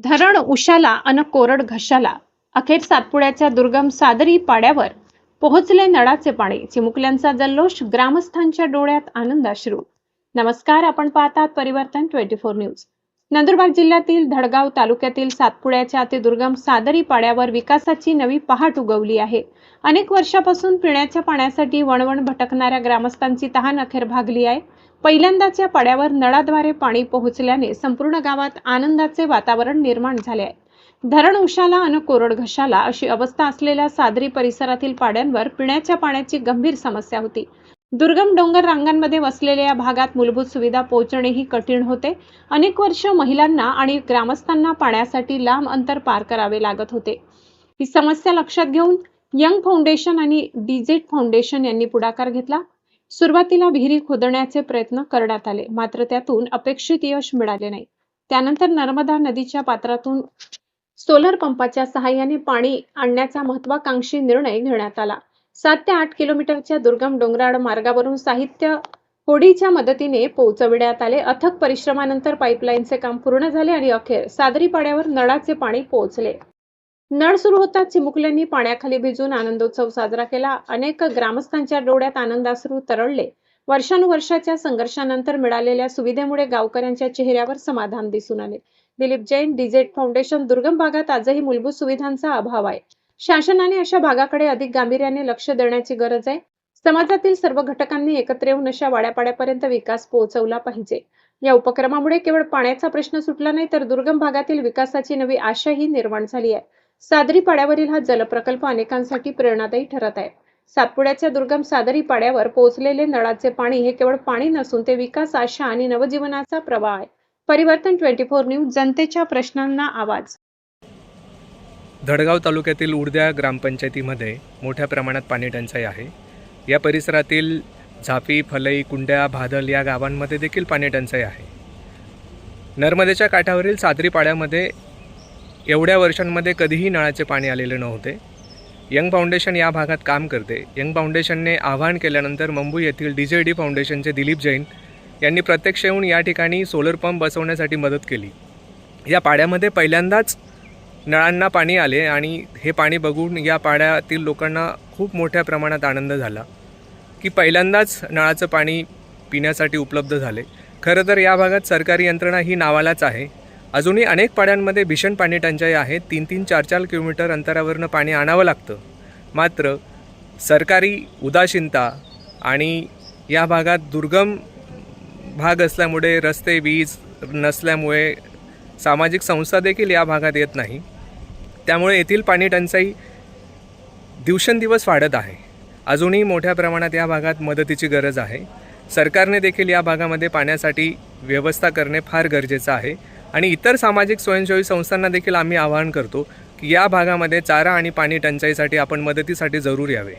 धरण उशाला अन कोरड घशाला. अखेर सातपुड्याच्या दुर्गम सादरी पाड्यावर पोहोचले नळाचे पाणी. चिमुकल्यांचा जल्लोष, ग्रामस्थांच्या डोळ्यात आनंदाश्रू. नमस्कार, आपण पाहतात परिवर्तन 24 न्यूज. नंदुरबार जिल्ह्यातील धडगाव तालुक्यातील सातपुड्याच्या अतिदुर्गम सादरी पाड्यावर विकासाची नवी पहाट उगवली आहे. अनेक वर्षापासून पिण्याच्या पाण्यासाठी वणवण भटकणाऱ्या ग्रामस्थांची तहान अखेर भागली आहे. पहिल्यांदाच या पाड्यावर नळाद्वारे पाणी पोहोचल्याने संपूर्ण गावात आनंदाचे वातावरण निर्माण झाले आहे. धरण उशाला अन कोरड घशाला अशी अवस्था असलेल्या सादरी परिसरातील पाड्यांवर पिण्याच्या पाण्याची गंभीर समस्या होती. दुर्गम डोंगर रांगांमध्ये वसलेल्या या भागात मूलभूत सुविधा पोहोचणेही कठीण होते. अनेक वर्ष महिलांना आणि ग्रामस्थांना पाण्यासाठी लांब अंतर पार करावे लागत होते. ही समस्या लक्षात घेऊन यंग फाउंडेशन आणि डिजेट फाउंडेशन यांनी पुढाकार घेतला. सुरुवातीला विहिरी खोदण्याचे प्रयत्न करण्यात आले, मात्र त्यातून अपेक्षित यश मिळाले नाही. त्यानंतर नर्मदा नदीच्या पात्रातून सोलर पंपाच्या सहाय्याने पाणी आणण्याचा महत्वाकांक्षी निर्णय घेण्यात आला. 7 ते 8 किलोमीटरच्या दुर्गम डोंगराळ मार्गावरून साहित्य होडीच्या मदतीने पोहोचविण्यात आले. अथक परिश्रमानंतर पाईपलाईनचे काम पूर्ण झाले आणि अखेर सादरी पाड्यावर नळाचे पाणी पोहोचले. नळ सुरू होताच चिमुकल्यांनी पाण्याखाली भिजून आनंदोत्सव साजरा केला. अनेक ग्रामस्थांच्या डोळ्यात आनंदाश्रू तरळले. वर्षानुवर्षाच्या संघर्षानंतर मिळालेल्या सुविधेमुळे गावकऱ्यांच्या चेहऱ्यावर समाधान दिसून आले. Dilip Jain, digit foundation. दुर्गम भागात आजही मूलभूत सुविधांचा अभाव आहे. शासनाने अशा भागाकडे अधिक गांभीर्याने लक्ष देण्याची गरज आहे. समाजातील सर्व घटकांनी एकत्र येऊन अशा वाड्यापाड्यापर्यंत विकास पोहोचवला पाहिजे. या उपक्रमामुळे केवळ पाण्याचा प्रश्न सुटला नाही, तर दुर्गम भागातील विकासाची नवी आशाही निर्माण झाली आहे. सादरी पाड्यावरील हा जलप्रकल्प अनेकांसाठी प्रेरणादायी ठरत आहे. सातपुड्याच्या दुर्गम सादरी पाड्यावर पोहोचलेले नळाचे पाणी हे केवळ पाणी नसून ते विकास, आशा आणि नवजीवनाचा प्रवाह आहे. परिवर्तन 24 न्यूज, जनतेच्या प्रश्नांना आवाज. धडगाव तालुक्यातील उर्द्या ग्रामपंचायतीमध्ये मोठ्या प्रमाणात पाणी टंचाई आहे. या परिसरातील झापी, फलई, कुंड्या, भादल या गावांमध्ये देखील पाणी टंचाई आहे. नर्मदेच्या काठावरील सादरी पाड्यामध्ये एवढ्या वर्षांमध्ये कधीही नळाचे पाणी आलेले नव्हते. यंग फाउंडेशन या भागात काम करते. यंग फाउंडेशनने आवाहन केल्यानंतर मुंबई येथील DJD फाउंडेशनचे दिलीप जैन यांनी प्रत्यक्ष येऊन या ठिकाणी सोलर पंप बसवण्यासाठी मदत केली. या पाड्यामध्ये पहिल्यांदाच नळांना पाणी आले आणि हे पाणी बघून या पाड्यातील लोकांना खूप मोठ्या प्रमाणात आनंद झाला की पहिल्यांदाच नळाचं पाणी पिण्यासाठी उपलब्ध झाले. खरं तर या भागात सरकारी यंत्रणा ही नावालाच आहे. अजूनही अनेक पाड्यांमध्ये भीषण पाणी टंचाई आहे. 3-3, 4-4 किलोमीटर अंतरावरनं पाणी आणावं लागतं. मात्र सरकारी उदासीनता आणि या भागात दुर्गम भाग असल्यामुळे रस्ते, वीज नसल्यामुळे सामाजिक संस्था देखील या भागात येत नाही. त्यामुळे येथील पाणी टंचाई दिवसेंदिवस वाढत आहे. अजूनही मोठ्या प्रमाणात या भागात मदतीची गरज आहे. सरकारने देखील या भागामध्ये पाण्यासाठी व्यवस्था करणे फार गरजेचं आहे. आणि इतर सामाजिक स्वयंसेवी संस्थांना देखील आम्ही आवाहन करतो की या भागामध्ये चारा आणि पाणी टंचाईसाठी आपण मदतीसाठी जरूर यावे.